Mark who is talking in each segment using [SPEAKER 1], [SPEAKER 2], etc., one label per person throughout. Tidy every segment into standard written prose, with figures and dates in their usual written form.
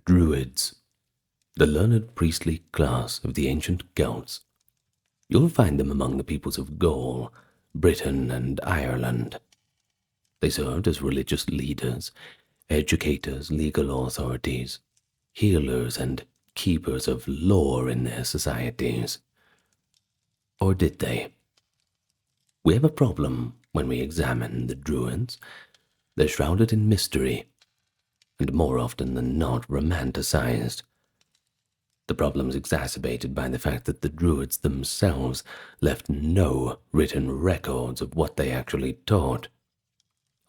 [SPEAKER 1] Druids, the learned priestly class of the ancient Celts. You'll find them among the peoples of Gaul, Britain, and Ireland. They served as religious leaders, educators, legal authorities, healers, and keepers of lore in their societies. Or did they? We have a problem when we examine the Druids. They're shrouded in mystery, and more often than not romanticized. The problem is exacerbated by the fact that the Druids themselves left no written records of what they actually taught,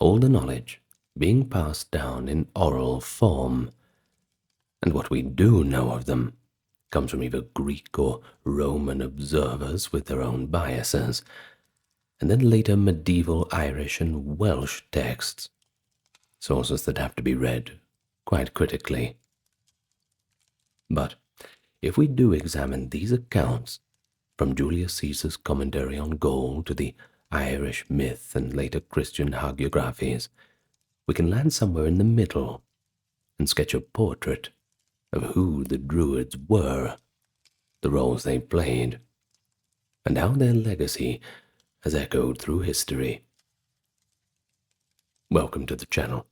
[SPEAKER 1] all the knowledge being passed down in oral form. And what we do know of them comes from either Greek or Roman observers with their own biases, and then later medieval Irish and Welsh texts, sources that have to be read quite critically. But if we do examine these accounts, from Julius Caesar's commentary on Gaul to the Irish myth and later Christian hagiographies, we can land somewhere in the middle and sketch a portrait of who the Druids were, the roles they played, and how their legacy has echoed through history. Welcome to the channel.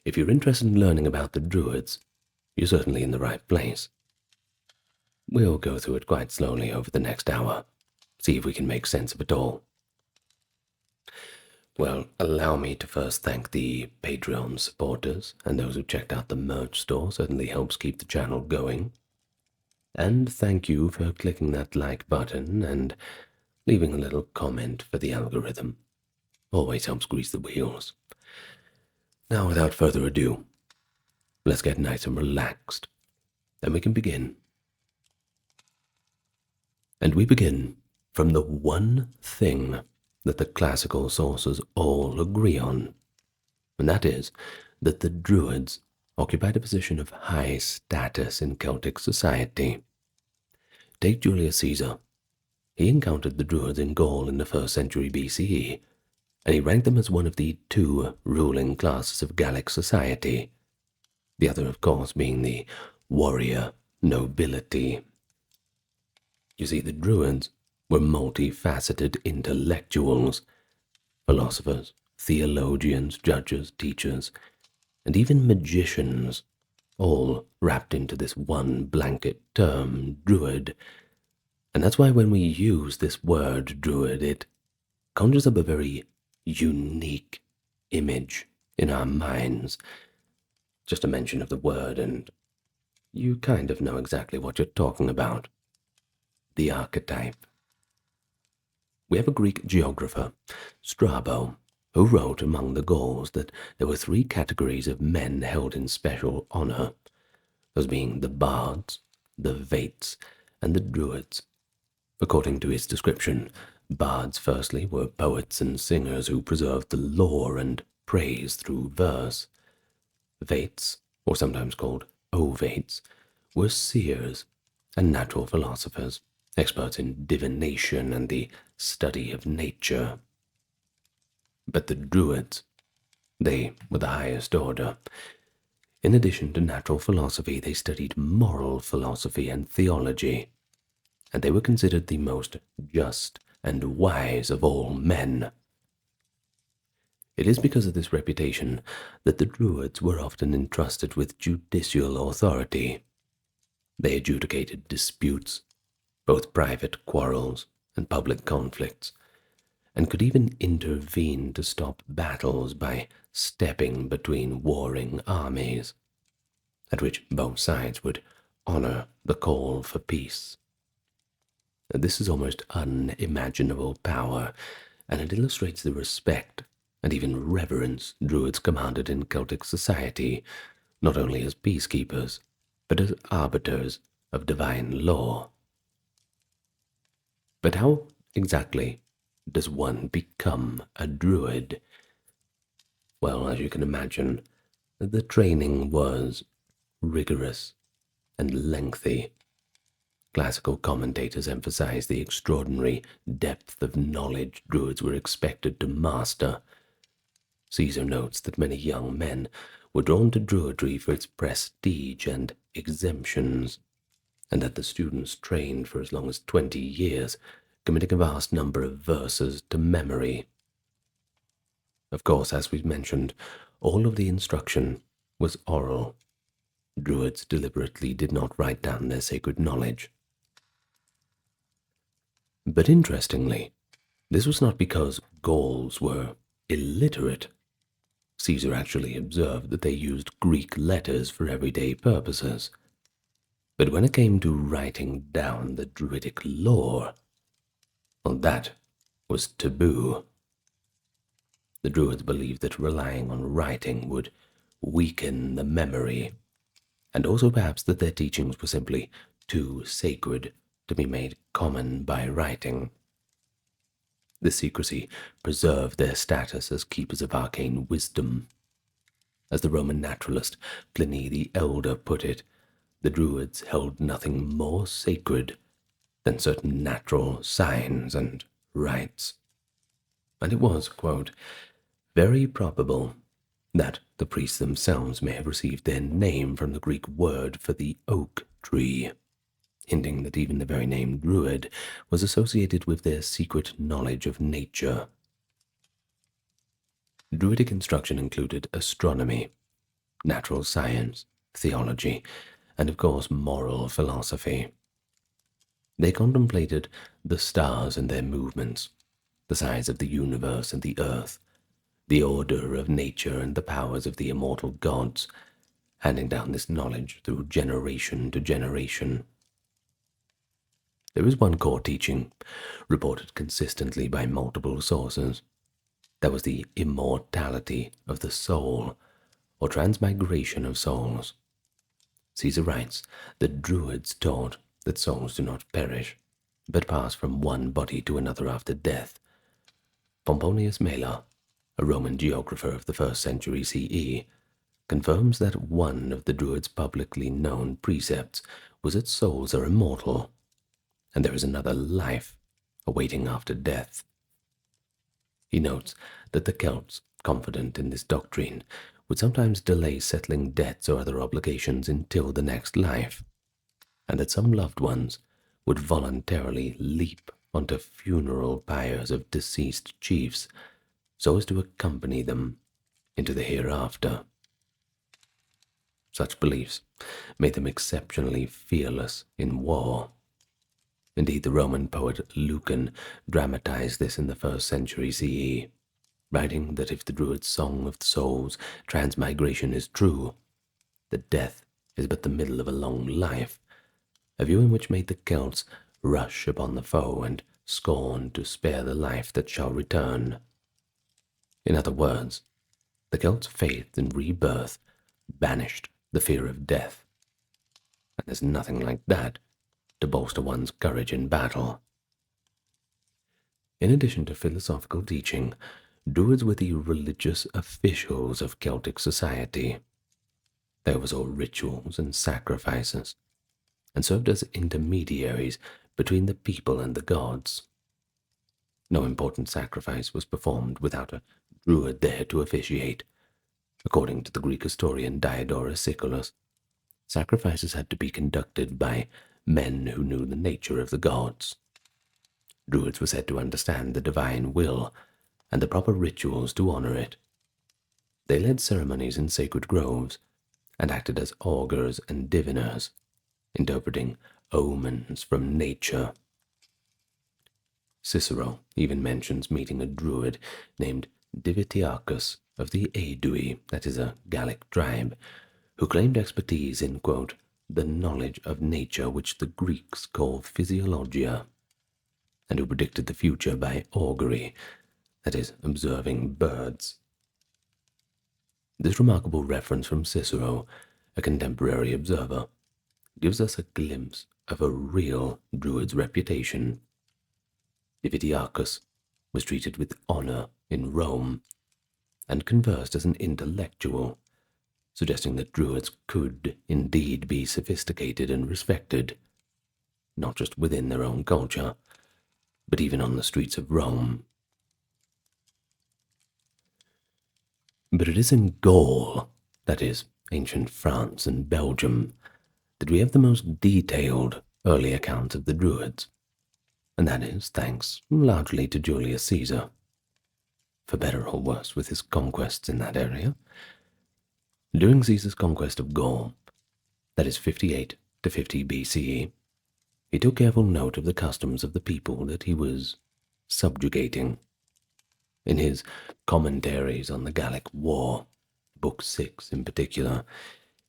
[SPEAKER 1] If you're interested in learning about the Druids, you're certainly in the right place. We'll go through it quite slowly over the next hour, see if we can make sense of it all. Well, allow me to first thank the Patreon supporters, and those who checked out the merch store. Certainly helps keep the channel going. And thank you for clicking that like button and leaving a little comment for the algorithm. Always helps grease the wheels. Now, without further ado, let's get nice and relaxed, and we can begin. And we begin from the one thing that the classical sources all agree on, and that is that the Druids occupied a position of high status in Celtic society. Take Julius Caesar. He encountered the Druids in Gaul in the 1st century BCE, and he ranked them as one of the two ruling classes of Gallic society, the other, of course, being the warrior nobility. You see, the Druids were multifaceted intellectuals, philosophers, theologians, judges, teachers, and even magicians, all wrapped into this one blanket term, Druid. And that's why when we use this word Druid, it conjures up a very unique image in our minds. Just a mention of the word and you kind of know exactly what you're talking about. The archetype. We have a Greek geographer, Strabo, who wrote among the Gauls that there were 3 categories of men held in special honor, those being the bards, the vates, and the druids. According to his description, bards firstly were poets and singers who preserved the lore and praise through verse. Vates, or sometimes called ovates, were seers and natural philosophers, experts in divination and the study of nature. But the Druids, they were the highest order. In addition to natural philosophy, they studied moral philosophy and theology, and they were considered the most just and wise of all men. It is because of this reputation that the Druids were often entrusted with judicial authority. They adjudicated disputes, both private quarrels and public conflicts, and could even intervene to stop battles by stepping between warring armies, at which both sides would honor the call for peace. This is almost unimaginable power, and it illustrates the respect and even reverence Druids commanded in Celtic society, not only as peacekeepers, but as arbiters of divine law. But how exactly does one become a Druid? Well, as you can imagine, the training was rigorous and lengthy. Classical commentators emphasize the extraordinary depth of knowledge Druids were expected to master. Caesar notes that many young men were drawn to Druidry for its prestige and exemptions, and that the students trained for as long as 20 years, committing a vast number of verses to memory. Of course, as we've mentioned, all of the instruction was oral. Druids deliberately did not write down their sacred knowledge. But interestingly, this was not because Gauls were illiterate. Caesar actually observed that they used Greek letters for everyday purposes. But when it came to writing down the Druidic lore, well, that was taboo. The Druids believed that relying on writing would weaken the memory, and also perhaps that their teachings were simply too sacred to be made common by writing. This secrecy preserved their status as keepers of arcane wisdom. As the Roman naturalist Pliny the Elder put it, the Druids held nothing more sacred than certain natural signs and rites. And it was, quote, very probable that the priests themselves may have received their name from the Greek word for the oak tree, hinting that even the very name Druid was associated with their secret knowledge of nature. Druidic instruction included astronomy, natural science, theology, and of course moral philosophy. They contemplated the stars and their movements, the size of the universe and the earth, the order of nature and the powers of the immortal gods, handing down this knowledge through generation to generation. There is one core teaching, reported consistently by multiple sources. That was the immortality of the soul, or transmigration of souls. Caesar writes that Druids taught that souls do not perish, but pass from one body to another after death. Pomponius Mela, a Roman geographer of the 1st century CE, confirms that one of the Druids' publicly known precepts was that souls are immortal, and there is another life awaiting after death. He notes that the Celts, confident in this doctrine, would sometimes delay settling debts or other obligations until the next life, and that some loved ones would voluntarily leap onto funeral pyres of deceased chiefs so as to accompany them into the hereafter. Such beliefs made them exceptionally fearless in war. Indeed, the Roman poet Lucan dramatized this in the 1st century CE, writing that if the Druid's song of the soul's transmigration is true, that death is but the middle of a long life, a view in which made the Celts rush upon the foe and scorn to spare the life that shall return. In other words, the Celts' faith in rebirth banished the fear of death, and there's nothing like that to bolster one's courage in battle. In addition to philosophical teaching, Druids were the religious officials of Celtic society. They oversaw rituals and sacrifices, and served as intermediaries between the people and the gods. No important sacrifice was performed without a Druid there to officiate. According to the Greek historian Diodorus Siculus, sacrifices had to be conducted by men who knew the nature of the gods. Druids were said to understand the divine will and the proper rituals to honor it. They led ceremonies in sacred groves and acted as augurs and diviners, interpreting omens from nature. Cicero even mentions meeting a Druid named Divitiacus of the Aedui, that is a Gallic tribe, who claimed expertise in, quote, the knowledge of nature which the Greeks call physiologia, and who predicted the future by augury, that is, observing birds. This remarkable reference from Cicero, a contemporary observer, gives us a glimpse of a real Druid's reputation. Divitiacus was treated with honor in Rome and conversed as an intellectual, suggesting that Druids could indeed be sophisticated and respected, not just within their own culture, but even on the streets of Rome. But it is in Gaul that is, ancient France and Belgium, that we have the most detailed early accounts of the Druids, and that is thanks largely to Julius Caesar, for better or worse with his conquests in that area. During Caesar's conquest of Gaul, that is 58 to 50 BCE, he took careful note of the customs of the people that he was subjugating. In his commentaries on the Gallic War, Book 6 in particular,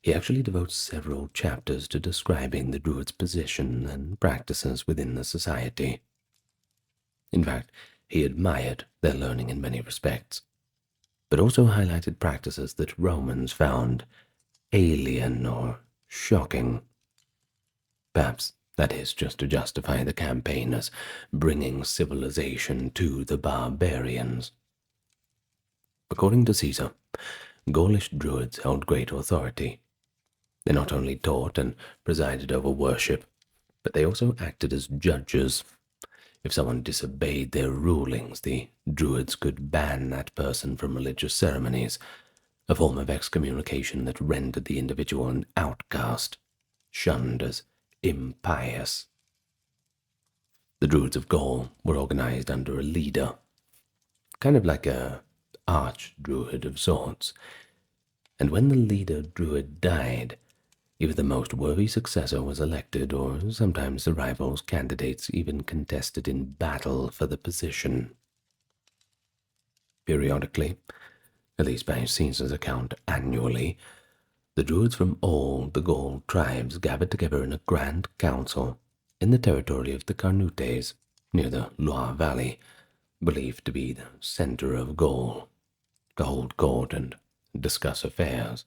[SPEAKER 1] he actually devotes several chapters to describing the Druids' position and practices within the society. In fact, he admired their learning in many respects, but also highlighted practices that Romans found alien or shocking. Perhaps that is just to justify the campaign as bringing civilization to the barbarians. According to Caesar, Gaulish Druids held great authority. They not only taught and presided over worship, but they also acted as judges. If someone disobeyed their rulings, the Druids could ban that person from religious ceremonies, a form of excommunication that rendered the individual an outcast, shunned as impious. The Druids of Gaul were organized under a leader, kind of like a arch-druid of sorts, and when the leader druid died, either the most worthy successor was elected, or sometimes the rivals' candidates even contested in battle for the position. Periodically, at least by Caesar's account annually, the Druids from all the Gaul tribes gathered together in a grand council in the territory of the Carnutes, near the Loire Valley, believed to be the center of Gaul, to hold court and discuss affairs.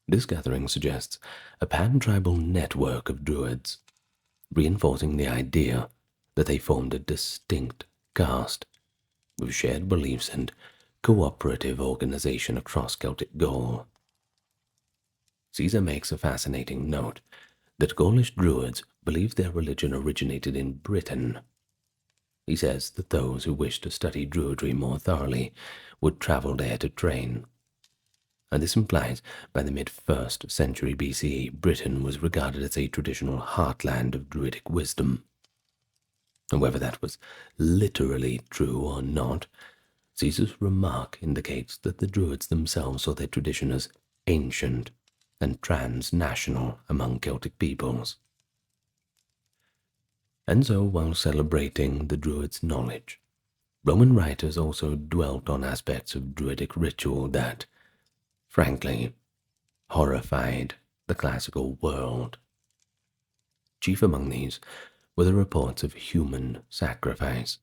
[SPEAKER 1] This gathering suggests a pan-tribal network of Druids, reinforcing the idea that they formed a distinct caste with shared beliefs and cooperative organization across Celtic Gaul. Caesar makes a fascinating note that Gaulish Druids believed their religion originated in Britain. He says that those who wished to study Druidry more thoroughly would travel there to train, and this implies by the mid-1st century BCE, Britain was regarded as a traditional heartland of Druidic wisdom. And whether that was literally true or not, Caesar's remark indicates that the Druids themselves saw their tradition as ancient and transnational among Celtic peoples. And so, while celebrating the Druids' knowledge, Roman writers also dwelt on aspects of Druidic ritual that, frankly, horrified the classical world. Chief among these were the reports of human sacrifice.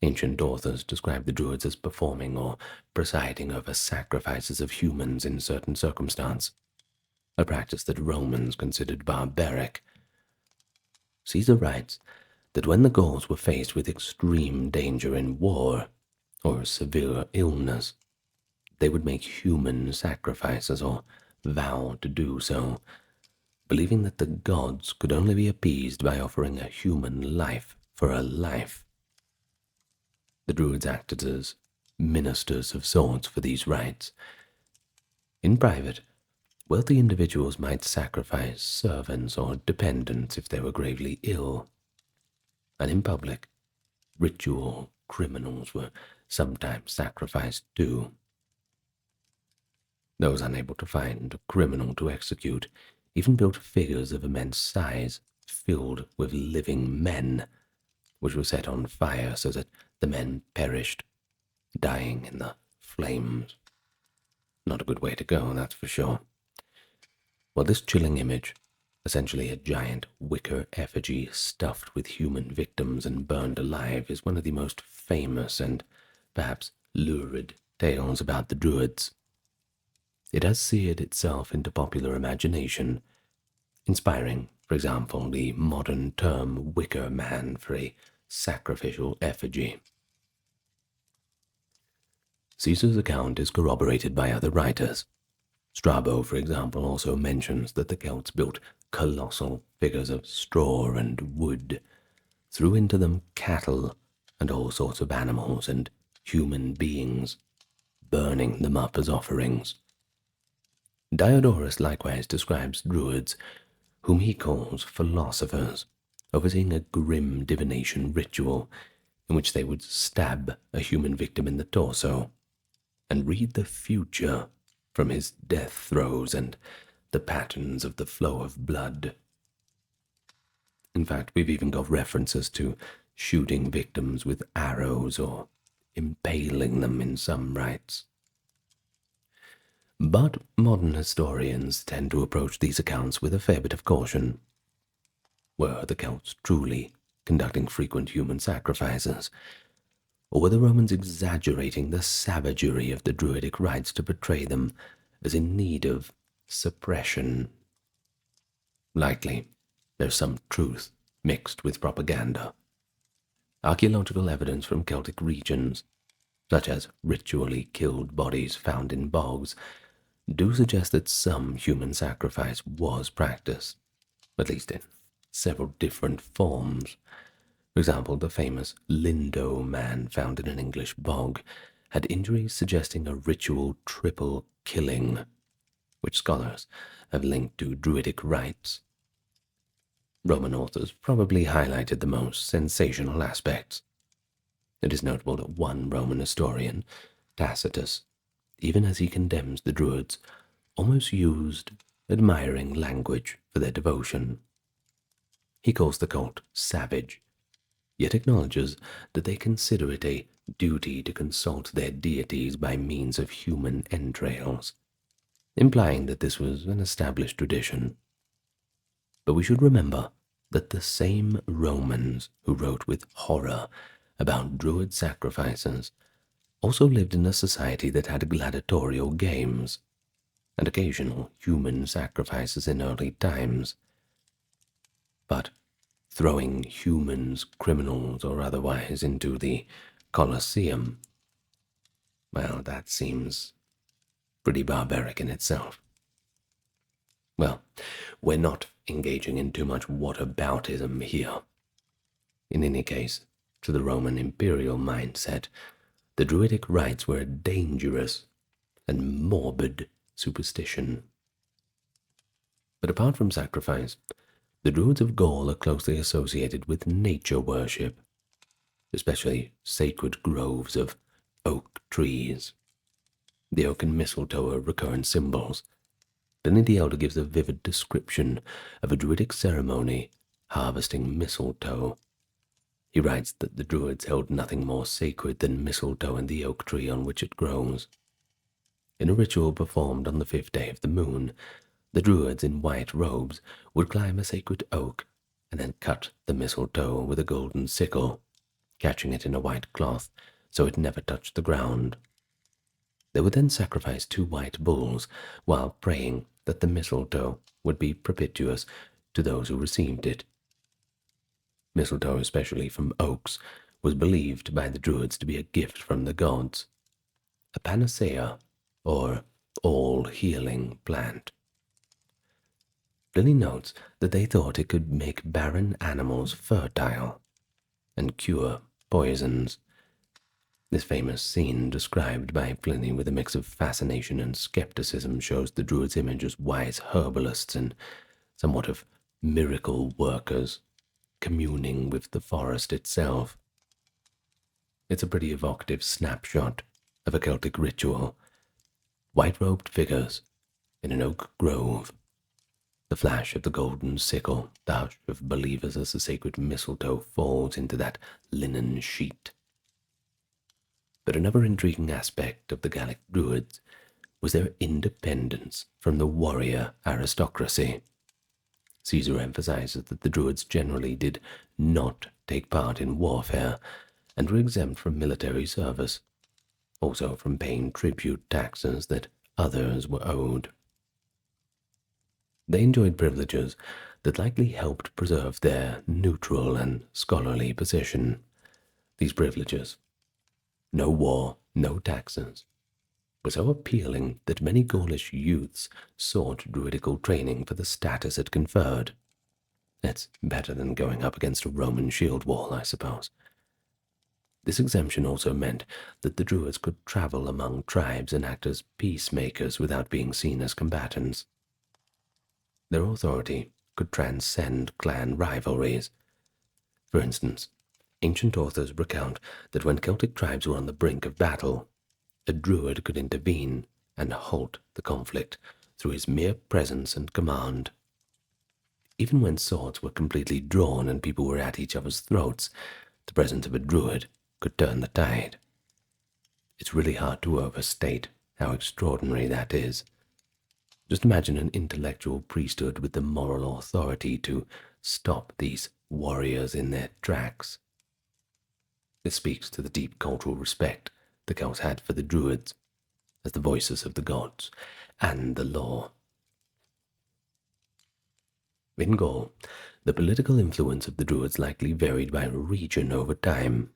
[SPEAKER 1] Ancient authors describe the Druids as performing or presiding over sacrifices of humans in certain circumstance, a practice that Romans considered barbaric. Caesar writes that when the Gauls were faced with extreme danger in war or severe illness, they would make human sacrifices or vow to do so, believing that the gods could only be appeased by offering a human life for a life. The Druids acted as ministers of sorts for these rites. In private, wealthy individuals might sacrifice servants or dependents if they were gravely ill, and in public, ritual criminals were sometimes sacrificed too. Those unable to find a criminal to execute even built figures of immense size filled with living men, which were set on fire so that the men perished, dying in the flames. Not a good way to go, that's for sure. Well, this chilling image, essentially a giant wicker effigy stuffed with human victims and burned alive, is one of the most famous and perhaps lurid tales about the Druids. It has seared itself into popular imagination, inspiring, for example, the modern term wicker man for a sacrificial effigy. Caesar's account is corroborated by other writers. Strabo, for example, also mentions that the Celts built colossal figures of straw and wood, threw into them cattle and all sorts of animals and human beings, burning them up as offerings. Diodorus likewise describes Druids, whom he calls philosophers, overseeing a grim divination ritual in which they would stab a human victim in the torso and read the future from his death throes and the patterns of the flow of blood. In fact, we've even got references to shooting victims with arrows or impaling them in some rites. But modern historians tend to approach these accounts with a fair bit of caution. Were the Celts truly conducting frequent human sacrifices, or were the Romans exaggerating the savagery of the Druidic rites to portray them as in need of suppression? Likely, there's some truth mixed with propaganda. Archaeological evidence from Celtic regions, such as ritually killed bodies found in bogs, do suggest that some human sacrifice was practiced, at least in several different forms. For example, the famous Lindo man found in an English bog had injuries suggesting a ritual triple killing, which scholars have linked to Druidic rites. Roman authors probably highlighted the most sensational aspects. It is notable that one Roman historian, Tacitus, even as he condemns the Druids, almost used admiring language for their devotion. He calls the cult savage, yet acknowledges that they consider it a duty to consult their deities by means of human entrails, implying that this was an established tradition. But we should remember that the same Romans who wrote with horror about Druid sacrifices also lived in a society that had gladiatorial games and occasional human sacrifices in early times. But throwing humans, criminals or otherwise, into the Colosseum, well, that seems pretty barbaric in itself. Well, we're not engaging in too much whataboutism here. In any case, to the Roman imperial mindset, the Druidic rites were a dangerous and morbid superstition. But apart from sacrifice, the Druids of Gaul are closely associated with nature worship, especially sacred groves of oak trees. The oak and mistletoe are recurrent symbols. Pliny the Elder gives a vivid description of a Druidic ceremony harvesting mistletoe. He writes that the Druids held nothing more sacred than mistletoe and the oak tree on which it grows. In a ritual performed on the 5th day of the moon, the Druids in white robes would climb a sacred oak and then cut the mistletoe with a golden sickle, catching it in a white cloth so it never touched the ground. They would then sacrifice 2 white bulls while praying that the mistletoe would be propitious to those who received it. Mistletoe, especially from oaks, was believed by the Druids to be a gift from the gods, a panacea or all-healing plant. Pliny notes that they thought it could make barren animals fertile and cure poisons. This famous scene, described by Pliny with a mix of fascination and skepticism, shows the Druids' image as wise herbalists and somewhat of miracle workers, communing with the forest itself. It's a pretty evocative snapshot of a Celtic ritual. White-robed figures in an oak grove, the flash of the golden sickle, the hush of believers as the sacred mistletoe falls into that linen sheet. But another intriguing aspect of the Gallic Druids was their independence from the warrior aristocracy. Caesar emphasizes that the Druids generally did not take part in warfare and were exempt from military service, also from paying tribute taxes that others were owed. They enjoyed privileges that likely helped preserve their neutral and scholarly position. These privileges, no war, no taxes, were so appealing that many Gaulish youths sought Druidical training for the status it conferred. It's better than going up against a Roman shield wall, I suppose. This exemption also meant that the Druids could travel among tribes and act as peacemakers without being seen as combatants. Their authority could transcend clan rivalries. For instance, ancient authors recount that when Celtic tribes were on the brink of battle, a Druid could intervene and halt the conflict through his mere presence and command. Even when swords were completely drawn and people were at each other's throats, the presence of a Druid could turn the tide. It's really hard to overstate how extraordinary that is. Just imagine an intellectual priesthood with the moral authority to stop these warriors in their tracks. This speaks to the deep cultural respect the Celts had for the Druids as the voices of the gods and the law. In Gaul, the political influence of the Druids likely varied by region over time.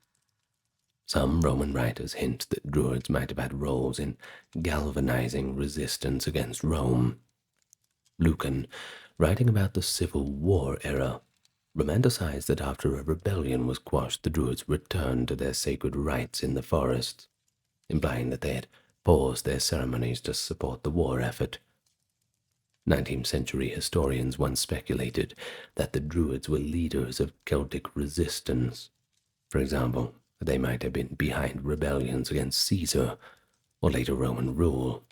[SPEAKER 1] Some Roman writers hint that Druids might have had roles in galvanizing resistance against Rome. Lucan, writing about the Civil War era, romanticized that after a rebellion was quashed, the Druids returned to their sacred rites in the forests, implying that they had paused their ceremonies to support the war effort. 19th century historians once speculated that the Druids were leaders of Celtic resistance. For example, they might have been behind rebellions against Caesar or later Roman rule.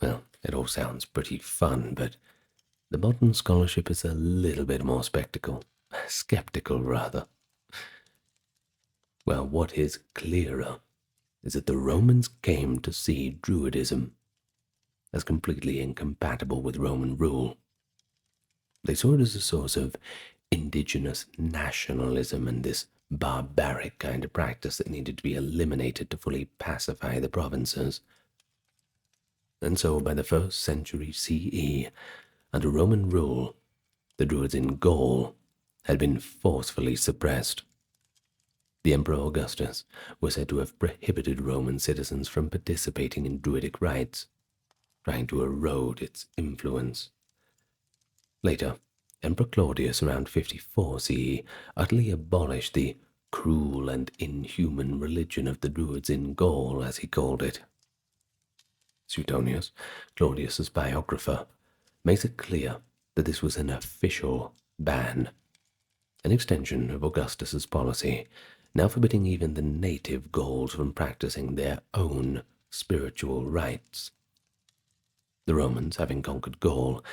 [SPEAKER 1] Well, it all sounds pretty fun, but the modern scholarship is a little bit more skeptical rather. Well, what is clearer is that the Romans came to see Druidism as completely incompatible with Roman rule. They saw it as a source of indigenous nationalism and this barbaric kind of practice that needed to be eliminated to fully pacify the provinces. And so by the 1st century CE, under Roman rule, the Druids in Gaul had been forcefully suppressed. The Emperor Augustus was said to have prohibited Roman citizens from participating in Druidic rites, trying to erode its influence. Later, Emperor Claudius, around 54 CE, utterly abolished the cruel and inhuman religion of the Druids in Gaul, as he called it. Suetonius, Claudius's biographer, makes it clear that this was an official ban, an extension of Augustus's policy, now forbidding even the native Gauls from practicing their own spiritual rites. The Romans, having conquered Gaul,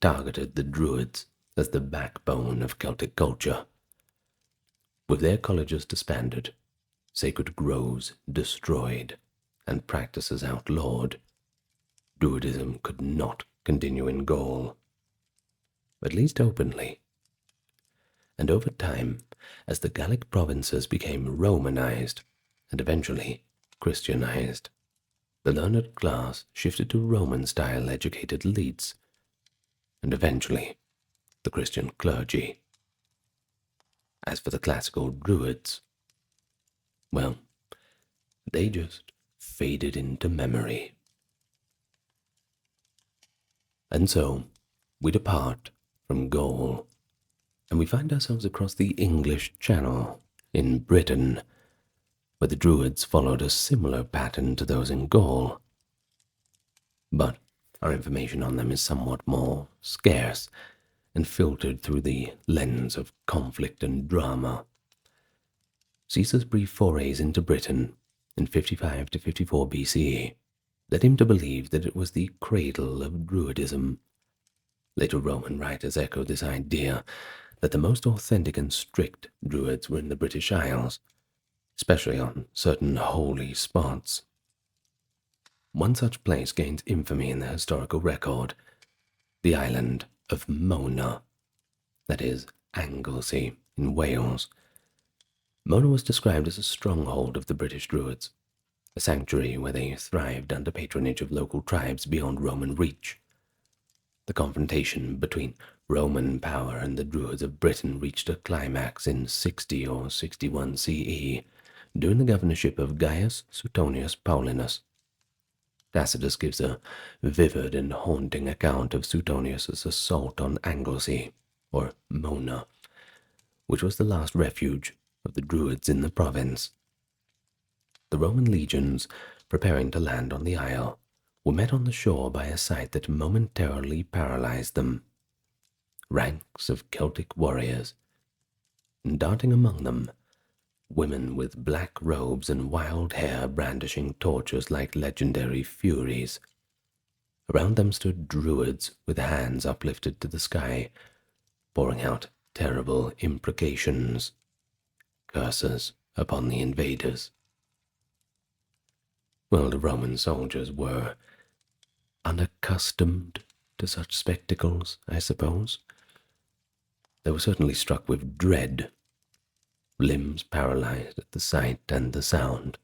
[SPEAKER 1] targeted the Druids as the backbone of Celtic culture. With their colleges disbanded, sacred groves destroyed, and practices outlawed, Druidism could not continue in Gaul, at least openly. And over time, as the Gallic provinces became Romanized and eventually Christianized, the learned class shifted to Roman-style educated elites, and eventually the Christian clergy. As for the classical Druids, well, they just faded into memory. And so we depart from Gaul, and we find ourselves across the English Channel in Britain, where the Druids followed a similar pattern to those in Gaul. But our information on them is somewhat more scarce and filtered through the lens of conflict and drama. Caesar's brief forays into Britain in 55 to 54 BCE led him to believe that it was the cradle of Druidism. Later Roman writers echoed this idea that the most authentic and strict Druids were in the British Isles, especially on certain holy spots. One such place gains infamy in the historical record, the island of Mona, that is, Anglesey in Wales. Mona was described as a stronghold of the British Druids, a sanctuary where they thrived under patronage of local tribes beyond Roman reach. The confrontation between Roman power and the Druids of Britain reached a climax in 60 or 61 CE, during the governorship of Gaius Suetonius Paulinus. Tacitus gives a vivid and haunting account of Suetonius's assault on Anglesey, or Mona, which was the last refuge of the Druids in the province. The Roman legions, preparing to land on the isle, were met on the shore by a sight that momentarily paralyzed them. Ranks of Celtic warriors, and darting among them, women with black robes and wild hair brandishing torches like legendary furies. Around them stood Druids with hands uplifted to the sky, pouring out terrible imprecations, curses upon the invaders. Well, the Roman soldiers were unaccustomed to such spectacles, I suppose. They were certainly struck with dread, limbs paralyzed at the sight and the sound.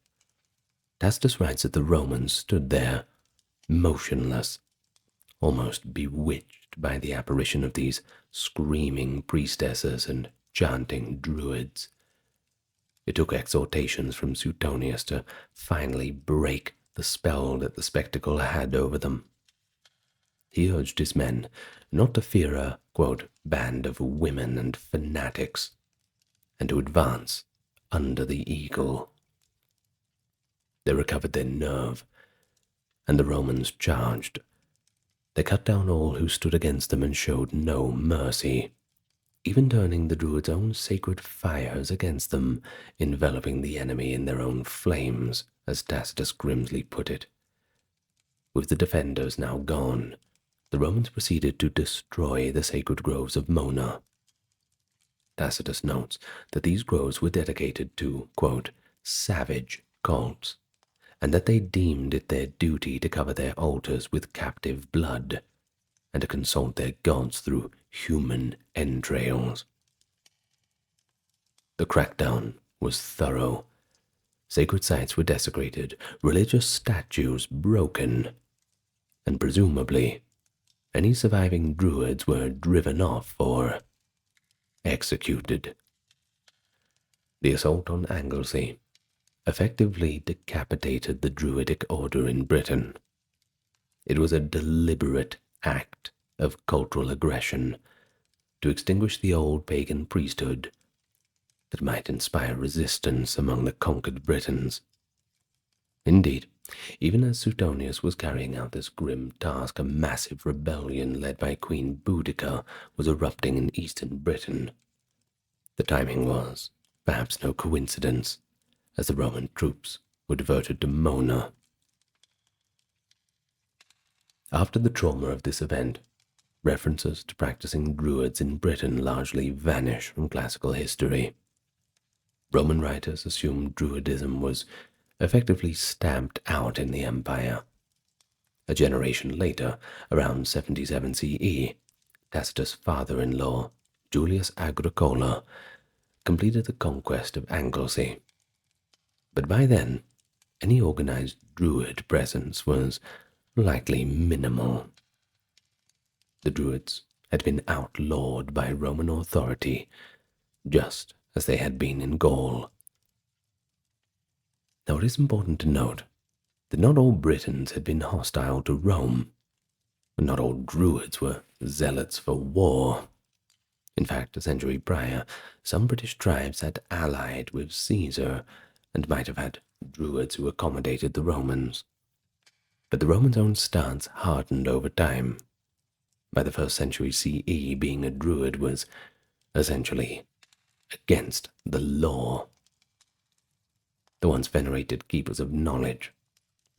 [SPEAKER 1] Tacitus writes that the Romans stood there, motionless, almost bewitched by the apparition of these screaming priestesses and chanting Druids. It took exhortations from Suetonius to finally break the spell that the spectacle had over them. He urged his men not to fear a, quote, band of women and fanatics, and to advance under the eagle. They recovered their nerve, and the Romans charged. They cut down all who stood against them and showed no mercy, even turning the Druids' own sacred fires against them, enveloping the enemy in their own flames, as Tacitus grimly put it. With the defenders now gone, the Romans proceeded to destroy the sacred groves of Mona. Tacitus notes that these groves were dedicated to, quote, savage cults, and that they deemed it their duty to cover their altars with captive blood, and to consult their gods through human entrails. The crackdown was thorough. Sacred sites were desecrated, religious statues broken, and presumably any surviving Druids were driven off or executed. The assault on Anglesey effectively decapitated the Druidic order in Britain. It was a deliberate act of cultural aggression to extinguish the old pagan priesthood that might inspire resistance among the conquered Britons. Indeed, even as Suetonius was carrying out this grim task, a massive rebellion led by Queen Boudicca was erupting in eastern Britain. The timing was perhaps no coincidence, as the Roman troops were diverted to Mona. After the trauma of this event, references to practicing Druids in Britain largely vanish from classical history. Roman writers assumed Druidism was effectively stamped out in the empire. A generation later, around 77 CE, Tacitus' father-in-law, Julius Agricola, completed the conquest of Anglesey. But by then, any organized Druid presence was likely minimal. The Druids had been outlawed by Roman authority, just as they had been in Gaul. Now it is important to note that not all Britons had been hostile to Rome, and not all Druids were zealots for war. In fact, a century prior, some British tribes had allied with Caesar and might have had Druids who accommodated the Romans. But the Romans' own stance hardened over time. By the 1st century CE, being a Druid was essentially against the law. The once venerated keepers of knowledge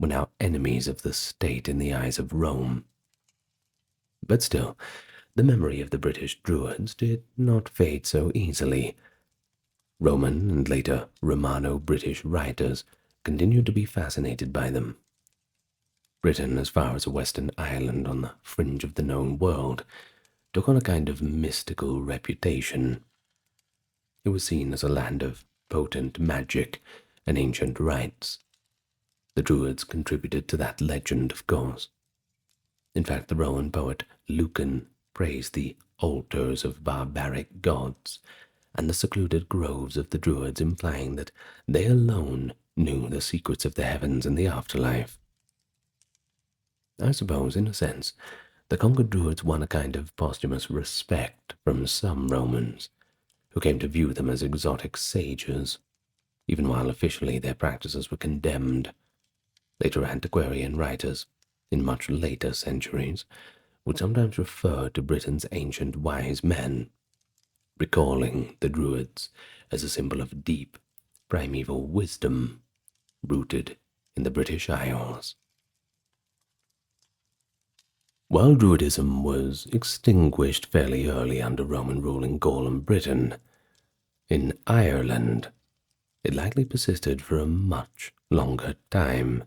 [SPEAKER 1] were now enemies of the state in the eyes of Rome. But still, the memory of the British Druids did not fade so easily. Roman and later Romano-British writers continued to be fascinated by them. Britain, as far as a western island on the fringe of the known world, took on a kind of mystical reputation. It was seen as a land of potent magic and ancient rites. The Druids contributed to that legend, of course. In fact, the Roman poet Lucan praised the altars of barbaric gods and the secluded groves of the Druids, implying that they alone knew the secrets of the heavens and the afterlife. I suppose, in a sense, the conquered Druids won a kind of posthumous respect from some Romans, who came to view them as exotic sages, even while officially their practices were condemned. Later antiquarian writers, in much later centuries, would sometimes refer to Britain's ancient wise men, recalling the Druids as a symbol of deep, primeval wisdom rooted in the British Isles. While Druidism was extinguished fairly early under Roman rule in Gaul and Britain, in Ireland it likely persisted for a much longer time.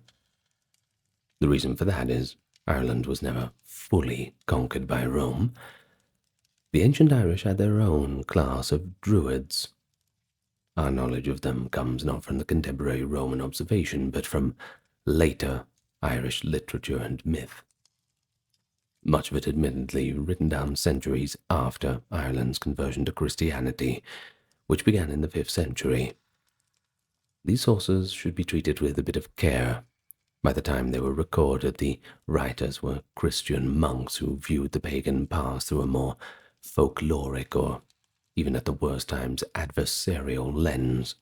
[SPEAKER 1] The reason for that is Ireland was never fully conquered by Rome. The ancient Irish had their own class of Druids. Our knowledge of them comes not from the contemporary Roman observation, but from later Irish literature and myth. Much of it admittedly written down centuries after Ireland's conversion to Christianity, which began in the 5th century. These sources should be treated with a bit of care. By the time they were recorded, the writers were Christian monks who viewed the pagan past through a more folkloric or, even at the worst times, adversarial lens.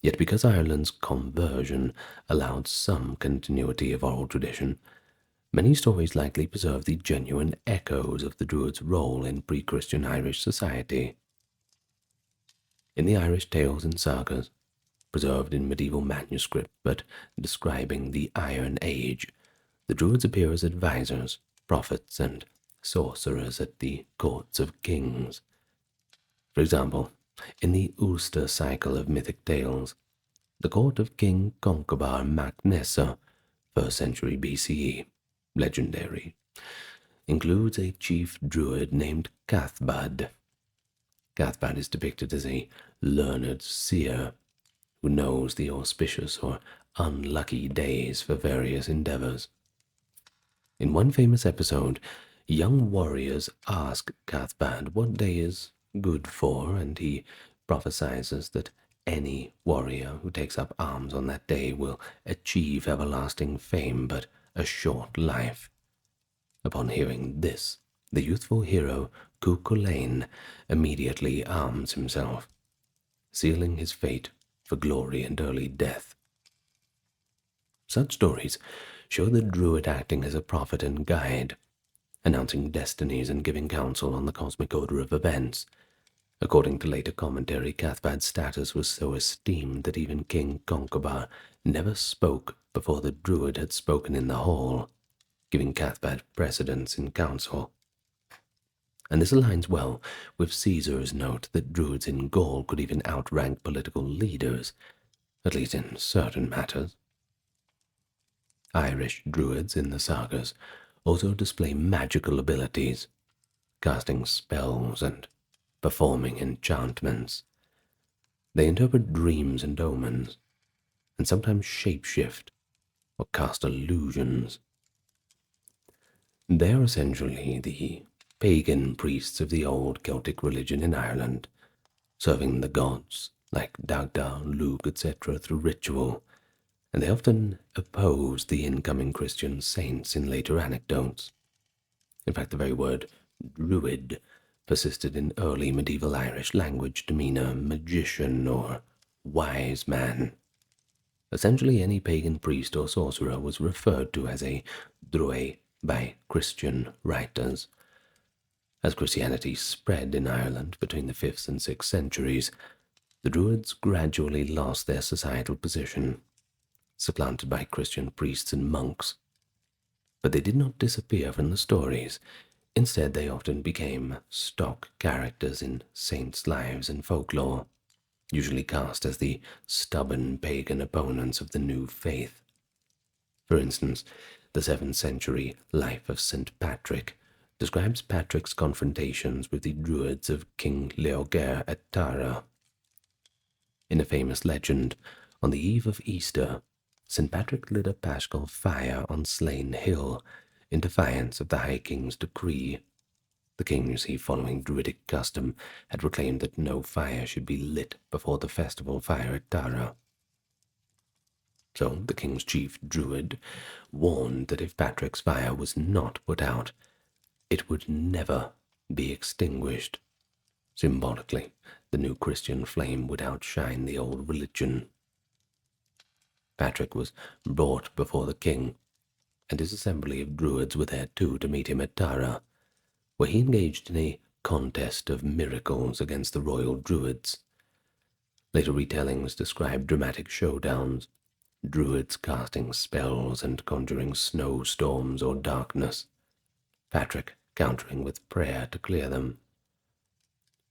[SPEAKER 1] Yet because Ireland's conversion allowed some continuity of oral tradition, many stories likely preserve the genuine echoes of the Druids' role in pre-Christian Irish society. In the Irish tales and sagas, preserved in medieval manuscript but describing the Iron Age, the Druids appear as advisors, prophets, and sorcerers at the courts of kings. For example, in the Ulster cycle of mythic tales, the court of King Concobar mac Nessa, 1st century BCE, legendary, includes a chief druid named Cathbad. Cathbad is depicted as a learned seer who knows the auspicious or unlucky days for various endeavors. In one famous episode, young warriors ask Cathbad what day is good for, and he prophesies that any warrior who takes up arms on that day will achieve everlasting fame but a short life. Upon hearing this, the youthful hero Cuchulainn immediately arms himself, sealing his fate for glory and early death. Such stories show the Druid acting as a prophet and guide, announcing destinies and giving counsel on the cosmic order of events. According to later commentary, Cathbad's status was so esteemed that even King Concobar never spoke before the Druid had spoken in the hall, giving Cathbad precedence in council. And this aligns well with Caesar's note that Druids in Gaul could even outrank political leaders, at least in certain matters. Irish Druids in the sagas also display magical abilities, casting spells and performing enchantments. They interpret dreams and omens, and sometimes shapeshift or cast illusions. They are essentially the pagan priests of the old Celtic religion in Ireland, serving the gods like Dagda, Lugh, etc. through ritual, and they often opposed the incoming Christian saints in later anecdotes. In fact, the very word Druid persisted in early medieval Irish language to mean a magician or wise man. Essentially, any pagan priest or sorcerer was referred to as a Druid by Christian writers. As Christianity spread in Ireland between the 5th and 6th centuries, the Druids gradually lost their societal position, supplanted by Christian priests and monks. But they did not disappear from the stories. Instead, they often became stock characters in saints' lives and folklore, usually cast as the stubborn pagan opponents of the new faith. For instance, the 7th century Life of St. Patrick describes Patrick's confrontations with the Druids of King Leogair at Tara. In a famous legend, on the eve of Easter, St. Patrick lit a paschal fire on Slane Hill in defiance of the High King's decree. The king, following Druidic custom, had proclaimed that no fire should be lit before the festival fire at Tara. So the king's chief Druid warned that if Patrick's fire was not put out, it would never be extinguished. Symbolically, the new Christian flame would outshine the old religion. Patrick was brought before the king, and his assembly of Druids were there too to meet him at Tara, where he engaged in a contest of miracles against the royal Druids. Later retellings describe dramatic showdowns, Druids casting spells and conjuring snowstorms or darkness, Patrick countering with prayer to clear them.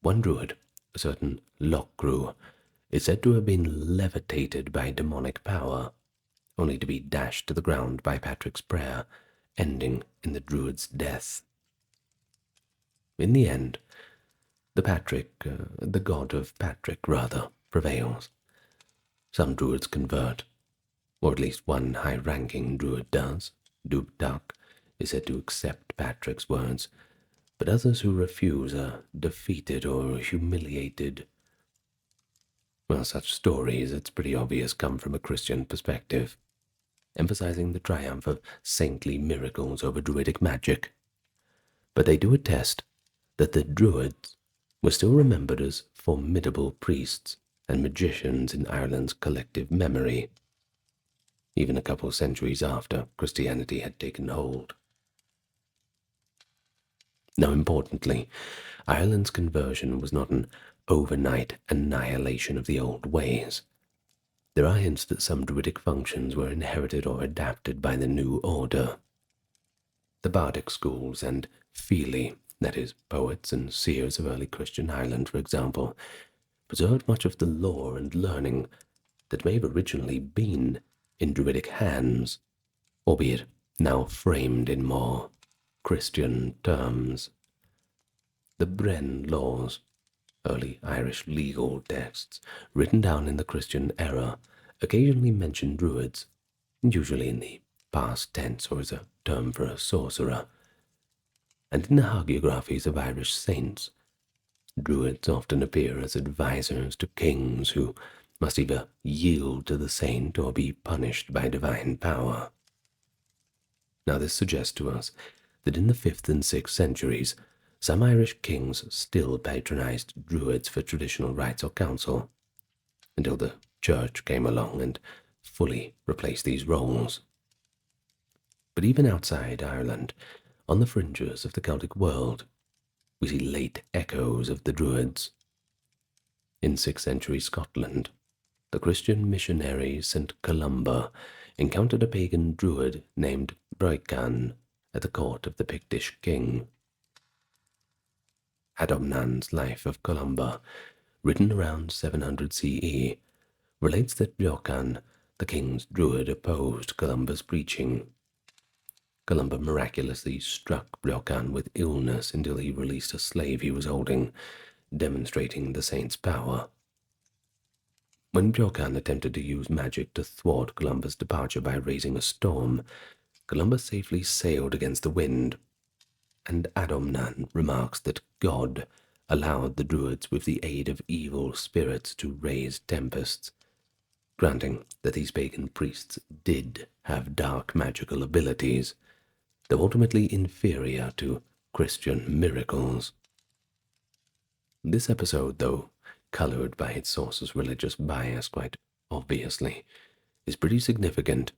[SPEAKER 1] One Druid, a certain Lochgru, is said to have been levitated by demonic power, only to be dashed to the ground by Patrick's prayer, ending in the Druid's death. In the end, the god of Patrick, rather, prevails. Some Druids convert, or at least one high-ranking Druid does. Dubtak is said to accept Patrick's words, but others who refuse are defeated or humiliated. Well, such stories, it's pretty obvious, come from a Christian perspective, emphasizing the triumph of saintly miracles over Druidic magic. But they do attest that the Druids were still remembered as formidable priests and magicians in Ireland's collective memory, even a couple centuries after Christianity had taken hold. Now, importantly, Ireland's conversion was not an overnight annihilation of the old ways. There are hints that some Druidic functions were inherited or adapted by the new order. The bardic schools and fili, that is, poets and seers of early Christian Ireland, for example, preserved much of the lore and learning that may have originally been in Druidic hands, albeit now framed in more Christian terms. The Bren laws, early Irish legal texts written down in the Christian era, occasionally mention Druids, usually in the past tense or as a term for a sorcerer. And in the hagiographies of Irish saints, Druids often appear as advisors to kings who must either yield to the saint or be punished by divine power. Now this suggests to us that in the 5th and 6th centuries, some Irish kings still patronized Druids for traditional rites or counsel, until the Church came along and fully replaced these roles. But even outside Ireland, on the fringes of the Celtic world, we see late echoes of the Druids. In 6th century Scotland, the Christian missionary St. Columba encountered a pagan Druid named Broican at the court of the Pictish king. Adomnan's Life of Columba, written around 700 CE, relates that Broican, the king's Druid, opposed Columba's preaching. Columba miraculously struck Broican with illness until he released a slave he was holding, demonstrating the saint's power. When Broican attempted to use magic to thwart Columba's departure by raising a storm, Columba safely sailed against the wind, and Adomnan remarks that God allowed the Druids with the aid of evil spirits to raise tempests, granting that these pagan priests did have dark magical abilities, though ultimately inferior to Christian miracles. This episode, though colored by its source's religious bias quite obviously, is pretty significant.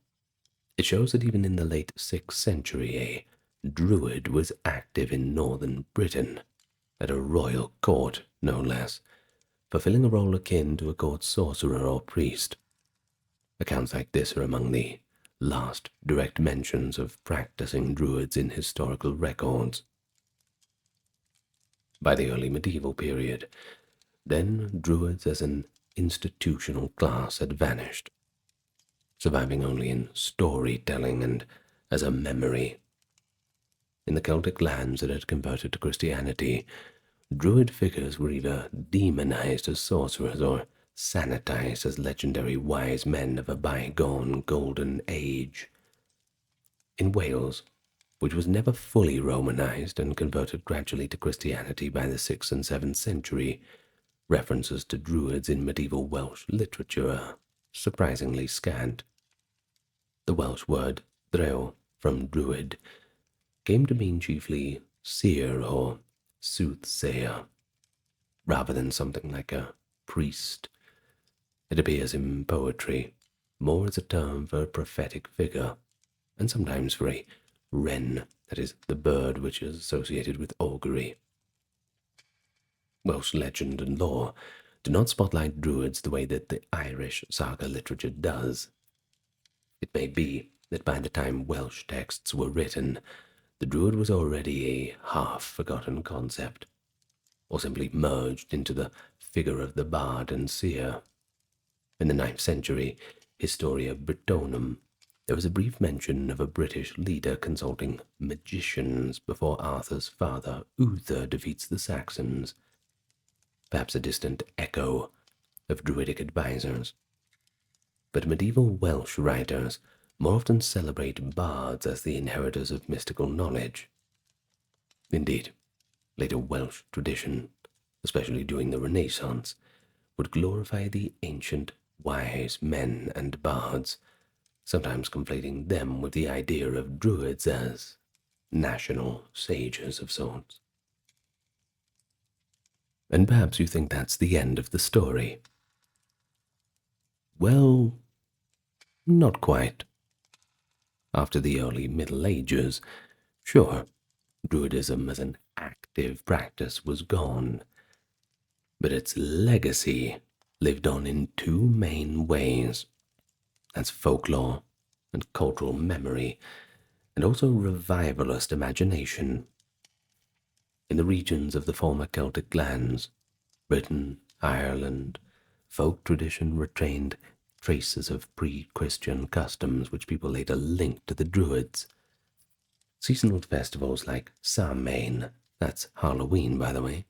[SPEAKER 1] It shows that even in the late 6th century, a Druid was active in northern Britain, at a royal court no less, fulfilling a role akin to a court sorcerer or priest. Accounts like this are among the last direct mentions of practicing Druids in historical records. By the early medieval period, then Druids as an institutional class had vanished, surviving only in storytelling and as a memory. In the Celtic lands that had converted to Christianity, Druid figures were either demonized as sorcerers or sanitized as legendary wise men of a bygone golden age. In Wales, which was never fully Romanized and converted gradually to Christianity by the 6th and 7th century, references to Druids in medieval Welsh literature are surprisingly scant. The Welsh word drew, from Druid, came to mean chiefly seer or soothsayer. rather than something like a priest. It appears in poetry more as a term for a prophetic figure, and sometimes for a wren, that is, the bird which is associated with augury. Welsh legend and lore do not spotlight Druids the way that the Irish saga literature does. It may be that by the time Welsh texts were written, the Druid was already a half-forgotten concept, or simply merged into the figure of the bard and seer. In the 9th century Historia Brittonum, there was a brief mention of a British leader consulting magicians before Arthur's father Uther defeats the Saxons, perhaps a distant echo of Druidic advisors. But medieval Welsh writers more often celebrate bards as the inheritors of mystical knowledge. Indeed, later Welsh tradition, especially during the Renaissance, would glorify the ancient wise men and bards, sometimes conflating them with the idea of Druids as national sages of sorts. And perhaps you think that's the end of the story. Well, not quite. After the early Middle Ages, sure, Druidism as an active practice was gone, but its legacy lived on in two main ways. That's folklore and cultural memory, and also revivalist imagination. In the regions of the former Celtic lands, Britain, Ireland, folk tradition retained traces of pre-Christian customs which people later linked to the Druids. Seasonal festivals like Samhain, that's Halloween by the way,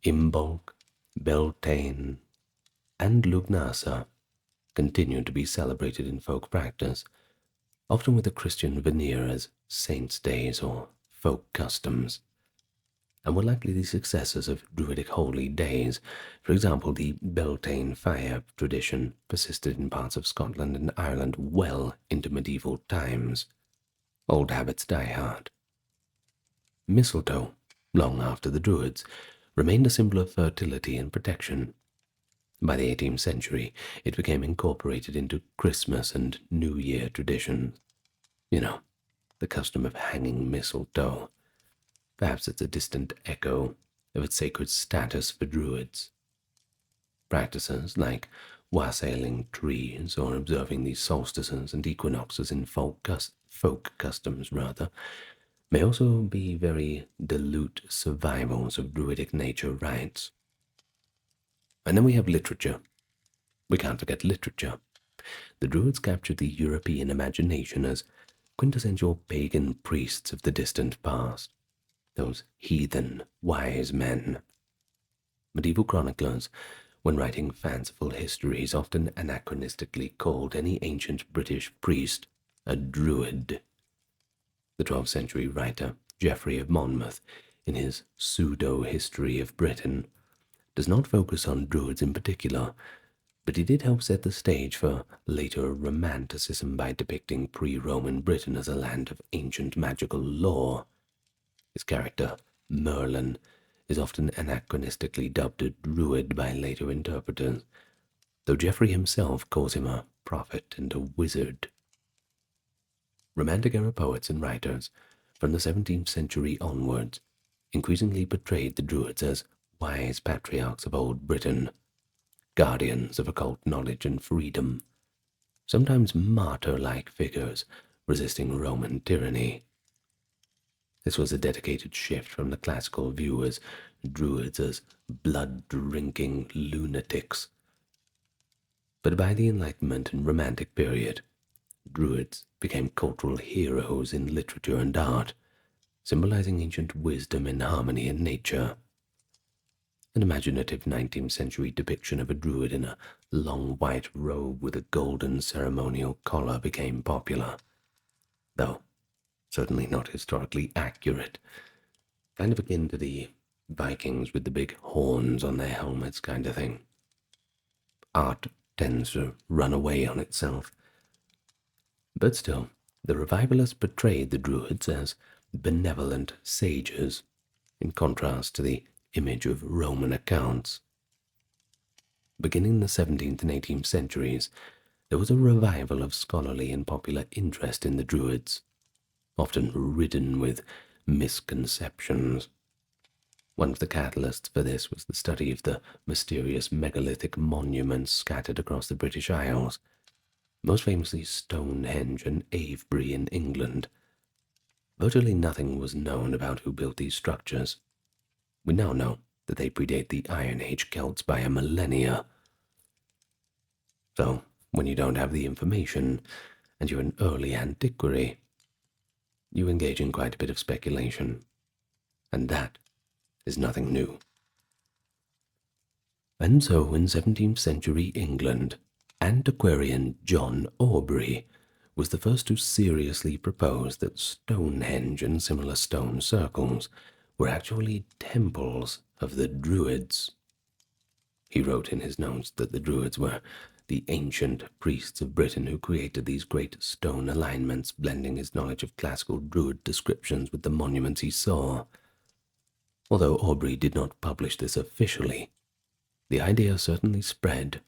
[SPEAKER 1] Imbolc, Beltane, and Lugnasa continued to be celebrated in folk practice, often with a Christian veneer as saints' days or folk customs, and were likely the successors of Druidic holy days. For example, the Beltane fire tradition persisted in parts of Scotland and Ireland well into medieval times. Old habits die hard. Mistletoe, long after the Druids, remained a symbol of fertility and protection. By the 18th century, it became incorporated into Christmas and New Year traditions. You know, the custom of hanging mistletoe. Perhaps it's a distant echo of its sacred status for Druids. Practices like wassailing trees or observing the solstices and equinoxes in folk customs may also be very dilute survivals of Druidic nature rites. And then we have literature. We can't forget literature. The Druids captured the European imagination as quintessential pagan priests of the distant past, those heathen wise men. Medieval chroniclers, when writing fanciful histories, often anachronistically called any ancient British priest a Druid. The 12th century writer Geoffrey of Monmouth, in his pseudo-history of Britain, does not focus on Druids in particular, but he did help set the stage for later Romanticism by depicting pre-Roman Britain as a land of ancient magical lore. His character, Merlin, is often anachronistically dubbed a Druid by later interpreters, though Geoffrey himself calls him a prophet and a wizard. Romantic-era poets and writers, from the 17th century onwards, increasingly portrayed the Druids as wise patriarchs of old Britain, guardians of occult knowledge and freedom, sometimes martyr-like figures resisting Roman tyranny. This was a dedicated shift from the classical view as Druids as blood-drinking lunatics. But by the Enlightenment and Romantic period, Druids became cultural heroes in literature and art, symbolizing ancient wisdom and harmony in nature. An imaginative 19th century depiction of a Druid in a long white robe with a golden ceremonial collar became popular, though certainly not historically accurate, kind of akin to the Vikings with the big horns on their helmets kind of thing. Art tends to run away on itself. But still, the revivalists portrayed the Druids as benevolent sages, in contrast to the image of Roman accounts. Beginning in the 17th and 18th centuries, there was a revival of scholarly and popular interest in the Druids, often ridden with misconceptions. One of the catalysts for this was the study of the mysterious megalithic monuments scattered across the British Isles, most famously Stonehenge and Avebury in England. Virtually nothing was known about who built these structures. We now know that they predate the Iron Age Celts by a millennia. So, when you don't have the information, and you're an early antiquary, you engage in quite a bit of speculation. And that is nothing new. And so, in 17th century England, antiquarian John Aubrey was the first to seriously propose that Stonehenge and similar stone circles were actually temples of the Druids. He wrote in his notes that the Druids were the ancient priests of Britain who created these great stone alignments, blending his knowledge of classical Druid descriptions with the monuments he saw. Although Aubrey did not publish this officially, the idea certainly spread.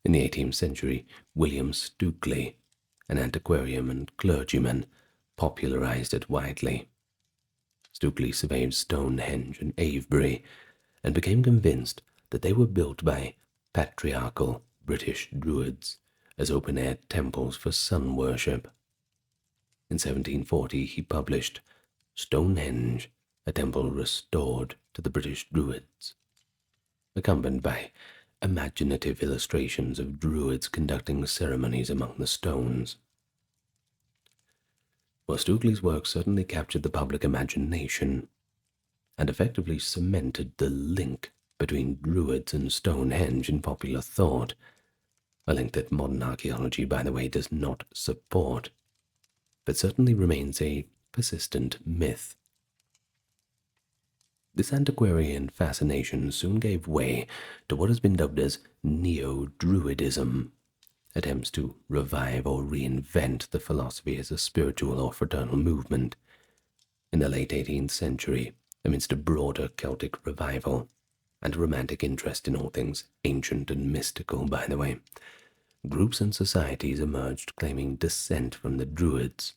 [SPEAKER 1] In the 18th century, William Stukely, an antiquarian and clergyman, popularized it widely. Stukely surveyed Stonehenge and Avebury and became convinced that they were built by patriarchal British Druids as open-air temples for sun worship. In 1740 he published Stonehenge, a temple restored to the British Druids, accompanied by imaginative illustrations of Druids conducting ceremonies among the stones. Well, Stukely's work certainly captured the public imagination and effectively cemented the link between Druids and Stonehenge in popular thought, a link that modern archaeology, by the way, does not support, but certainly remains a persistent myth. This antiquarian fascination soon gave way to what has been dubbed as Neo-Druidism, attempts to revive or reinvent the philosophy as a spiritual or fraternal movement. In the late 18th century, amidst a broader Celtic revival, and a romantic interest in all things ancient and mystical, by the way, groups and societies emerged claiming descent from the Druids.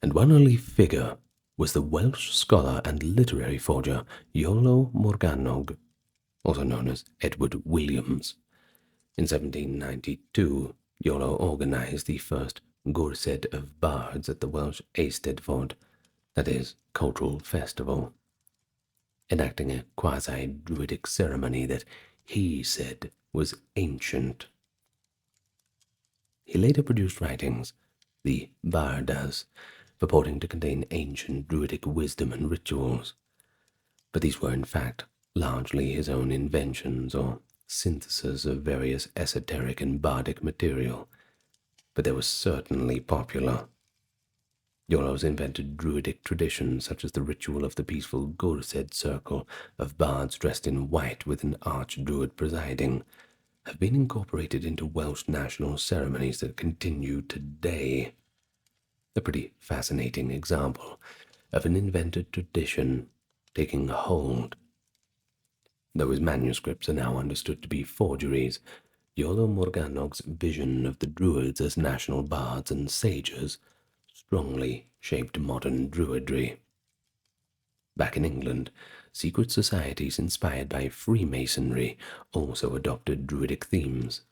[SPEAKER 1] And one early figure was the Welsh scholar and literary forger Iolo Morgannwg, also known as Edward Williams. In 1792, Iolo organized the first Gorsedd of Bards at the Welsh Eisteddfod, that is, cultural festival, enacting a quasi-Druidic ceremony that he said was ancient. He later produced writings, the Bardas, purporting to contain ancient Druidic wisdom and rituals, but these were in fact largely his own inventions or synthesis of various esoteric and bardic material, but they were certainly popular. Iolo's invented Druidic traditions, such as the ritual of the peaceful Gorsedd circle of bards dressed in white with an archdruid presiding, have been incorporated into Welsh national ceremonies that continue today. A pretty fascinating example of an invented tradition taking hold. Though his manuscripts are now understood to be forgeries, Iolo Morgannwg's vision of the Druids as national bards and sages strongly shaped modern Druidry. Back in England, secret societies inspired by Freemasonry also adopted Druidic themes.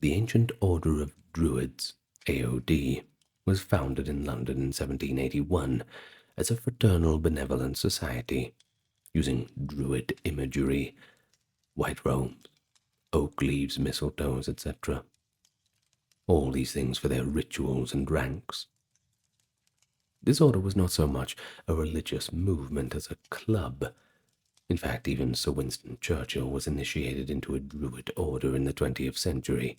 [SPEAKER 1] The Ancient Order of Druids, AOD, was founded in London in 1781 as a fraternal benevolent society, using Druid imagery, white robes, oak leaves, mistletoes, etc. All these things for their rituals and ranks. This order was not so much a religious movement as a club. In fact, even Sir Winston Churchill was initiated into a Druid order in the 20th century.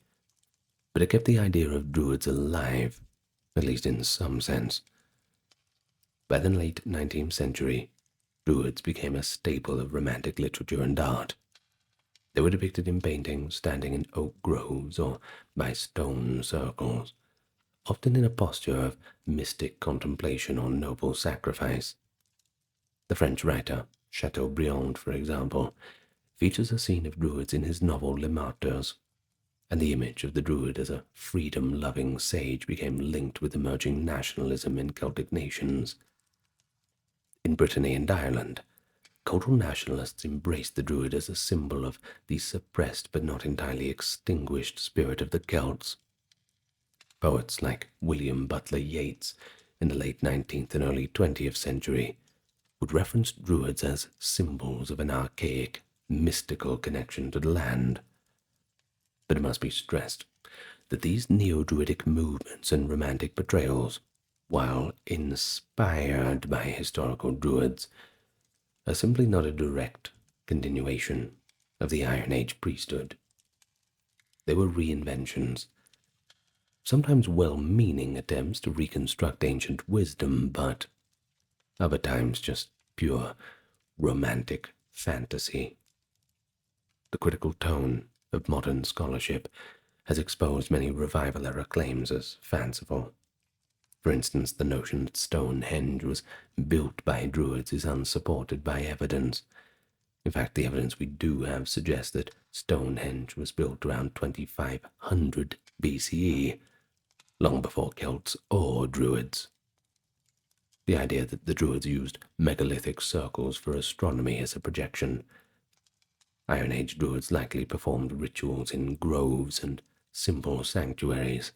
[SPEAKER 1] But it kept the idea of Druids alive, at least in some sense. By the late 19th century, Druids became a staple of Romantic literature and art. They were depicted in paintings standing in oak groves or by stone circles, often in a posture of mystic contemplation or noble sacrifice. The French writer Chateaubriand, for example, features a scene of Druids in his novel Les Martyrs, and the image of the Druid as a freedom-loving sage became linked with emerging nationalism in Celtic nations. In Brittany and Ireland, cultural nationalists embraced the Druid as a symbol of the suppressed but not entirely extinguished spirit of the Celts. Poets like William Butler Yeats in the late 19th and early 20th century would reference Druids as symbols of an archaic, mystical connection to the land. But it must be stressed that these neo-Druidic movements and romantic portrayals, while inspired by historical Druids, are simply not a direct continuation of the Iron Age priesthood. They were reinventions, sometimes well-meaning attempts to reconstruct ancient wisdom, but other times just pure romantic fantasy. The critical tone of modern scholarship has exposed many revival-era claims as fanciful. For instance, the notion that Stonehenge was built by Druids is unsupported by evidence. In fact, the evidence we do have suggests that Stonehenge was built around 2500 BCE, long before Celts or Druids. The idea that the Druids used megalithic circles for astronomy as a projection. Iron Age Druids likely performed rituals in groves and simple sanctuaries,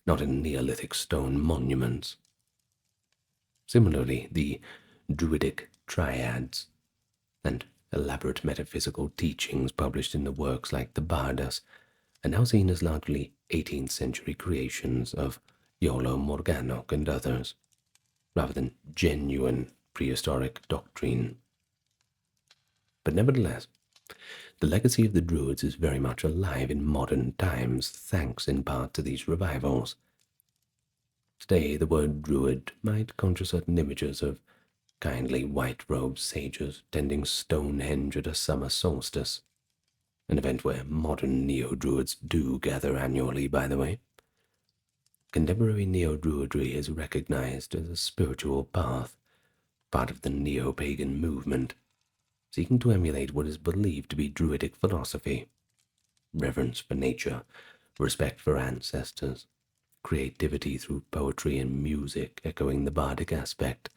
[SPEAKER 1] not in Neolithic stone monuments. Similarly, the Druidic triads and elaborate metaphysical teachings published in the works like the Bardas are now seen as largely 18th century creations of Iolo Morgannwg and others, rather than genuine prehistoric doctrine. But nevertheless, the legacy of the Druids is very much alive in modern times, thanks in part to these revivals. Today, the word Druid might conjure certain images of kindly white-robed sages tending Stonehenge at a summer solstice, an event where modern neo-Druids do gather annually, by the way. Contemporary neo-Druidry is recognized as a spiritual path, part of the neo-pagan movement, seeking to emulate what is believed to be Druidic philosophy: reverence for nature, respect for ancestors, creativity through poetry and music echoing the bardic aspect,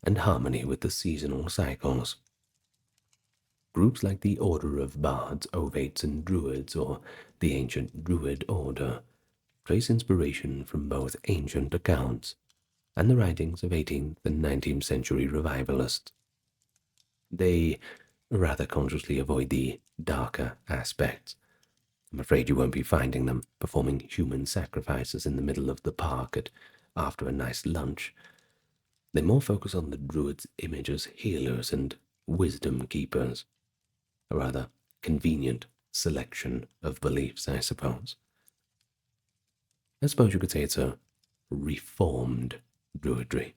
[SPEAKER 1] and harmony with the seasonal cycles. Groups like the Order of Bards, Ovates, and Druids, or the ancient Druid Order, trace inspiration from both ancient accounts and the writings of 18th and 19th century revivalists. They rather consciously avoid the darker aspects. I'm afraid you won't be finding them performing human sacrifices in the middle of the park after a nice lunch. They more focus on the Druids' image as healers and wisdom keepers, a rather convenient selection of beliefs, I suppose. I suppose you could say it's a reformed Druidry.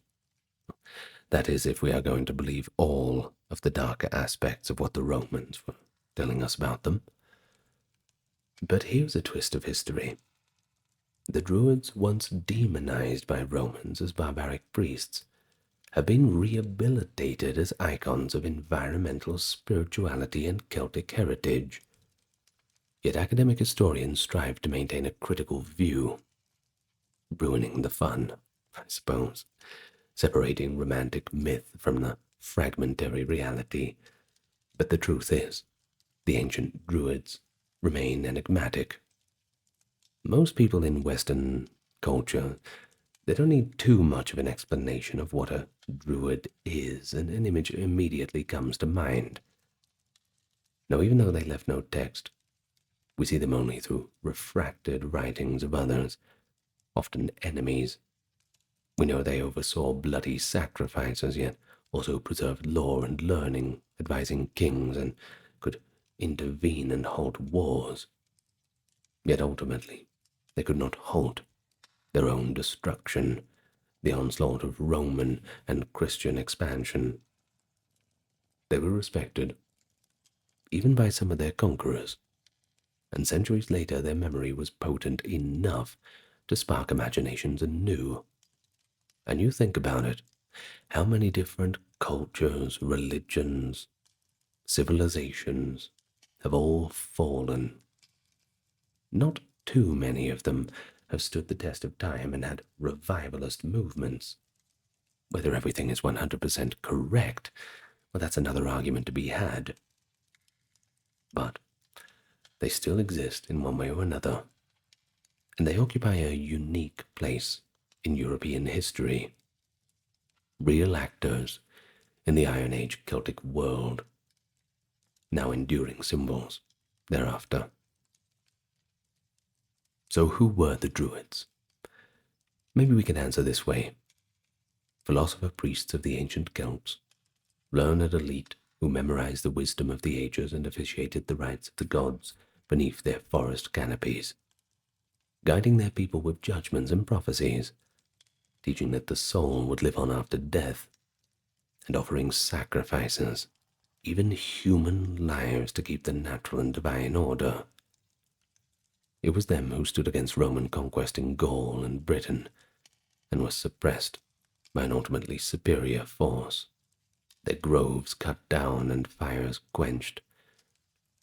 [SPEAKER 1] That is, if we are going to believe all of the darker aspects of what the Romans were telling us about them. But here's a twist of history. The Druids, once demonized by Romans as barbaric priests, have been rehabilitated as icons of environmental spirituality and Celtic heritage. Yet academic historians strive to maintain a critical view, ruining the fun, I suppose, separating romantic myth from the fragmentary reality. But the truth is, the ancient Druids remain enigmatic. Most people in Western culture, they don't need too much of an explanation of what a Druid is, and an image immediately comes to mind. Now, even though they left no text, we see them only through refracted writings of others, often enemies. We know they oversaw bloody sacrifices, yet also preserved law and learning, advising kings, and could intervene and halt wars. Yet ultimately, they could not halt their own destruction, the onslaught of Roman and Christian expansion. They were respected, even by some of their conquerors, and centuries later their memory was potent enough to spark imaginations anew. And you think about it, how many different cultures, religions, civilizations have all fallen. Not too many of them have stood the test of time and had revivalist movements. Whether everything is 100% correct, well, that's another argument to be had. But they still exist in one way or another, and they occupy a unique place in European history. Real actors in the Iron Age Celtic world, now enduring symbols thereafter. So who were the Druids? Maybe we can answer this way. Philosopher priests of the ancient Celts, learned elite who memorized the wisdom of the ages and officiated the rites of the gods beneath their forest canopies, guiding their people with judgments and prophecies, teaching that the soul would live on after death, and offering sacrifices, even human lives, to keep the natural and divine order. It was them who stood against Roman conquest in Gaul and Britain, and was suppressed by an ultimately superior force, their groves cut down and fires quenched.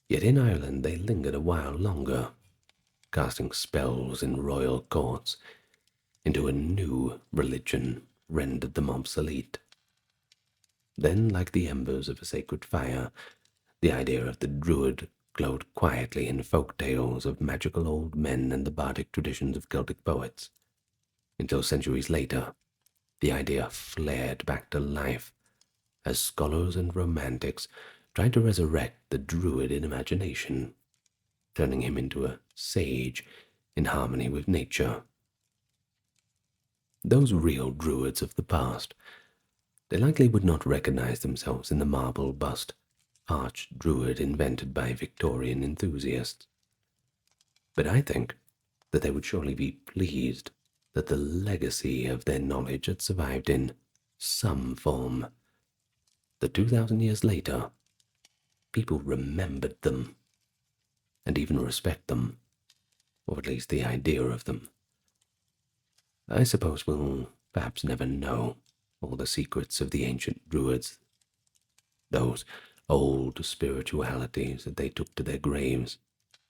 [SPEAKER 1] Yet in Ireland they lingered a while longer, casting spells in royal courts into a new religion rendered them obsolete. Then, like the embers of a sacred fire, the idea of the Druid glowed quietly in folk tales of magical old men and the bardic traditions of Celtic poets, until centuries later the idea flared back to life as scholars and romantics tried to resurrect the Druid in imagination, turning him into a sage in harmony with nature. Those real Druids of the past, they likely would not recognize themselves in the marble bust arch-Druid invented by Victorian enthusiasts. But I think that they would surely be pleased that the legacy of their knowledge had survived in some form, that 2,000 years later, people remembered them, and even respect them, or at least the idea of them. I suppose we'll perhaps never know all the secrets of the ancient Druids, those old spiritualities that they took to their graves,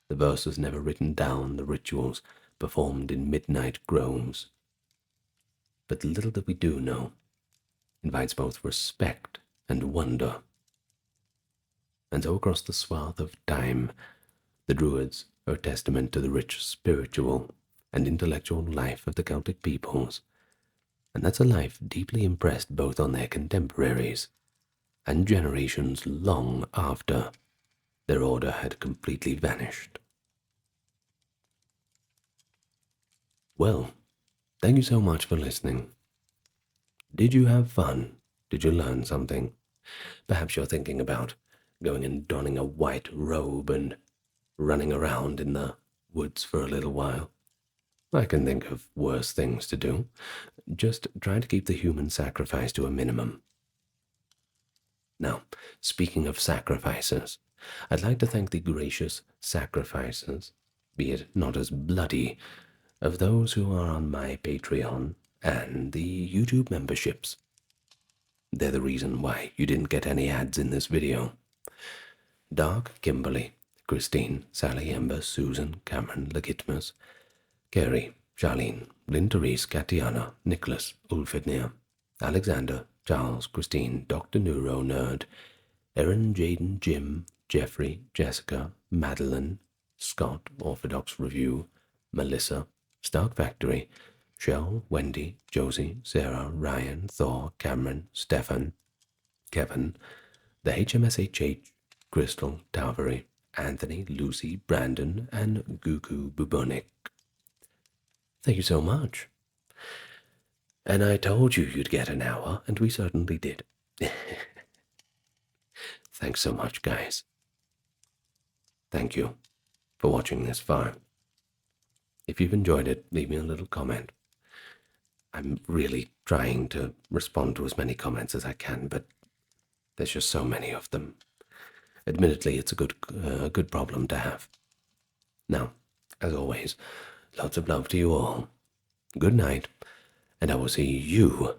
[SPEAKER 1] the verses never written down, the rituals performed in midnight groves. But the little that we do know invites both respect and wonder. And so across the swath of time, the Druids are a testament to the rich spiritual and intellectual life of the Celtic peoples, and that's a life deeply impressed both on their contemporaries and generations long after their order had completely vanished. Well, thank you so much for listening. Did you have fun? Did you learn something? Perhaps you're thinking about going and donning a white robe and running around in the woods for a little while. I can think of worse things to do. Just try to keep the human sacrifice to a minimum. Now, speaking of sacrifices, I'd like to thank the gracious sacrifices, be it not as bloody, of those who are on my Patreon and the YouTube memberships. They're the reason why you didn't get any ads in this video. Dark, Kimberly, Christine, Sally, Ember, Susan, Cameron, Legitmus, Carrie, Charlene, Lynn, Therese, Katiana, Nicholas, Ulfidnir, Alexander, Charles, Christine, Dr. Neuro Nerd, Erin, Jaden, Jim, Jeffrey, Jessica, Madeline, Scott, Orthodox Review, Melissa, Stark Factory, Shell, Wendy, Josie, Sarah, Ryan, Thor, Cameron, Stefan, Kevin, the HMSHH, Crystal, Talvery, Anthony, Lucy, Brandon, and Gugu Bubonik. Thank you so much. And I told you you'd get an hour, and we certainly did. Thanks so much, guys. Thank you for watching this far. If you've enjoyed it, leave me a little comment. I'm really trying to respond to as many comments as I can, but there's just so many of them. Admittedly, it's a good problem to have. Now, as always, lots of love to you all. Good night, and I will see you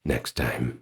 [SPEAKER 1] next time.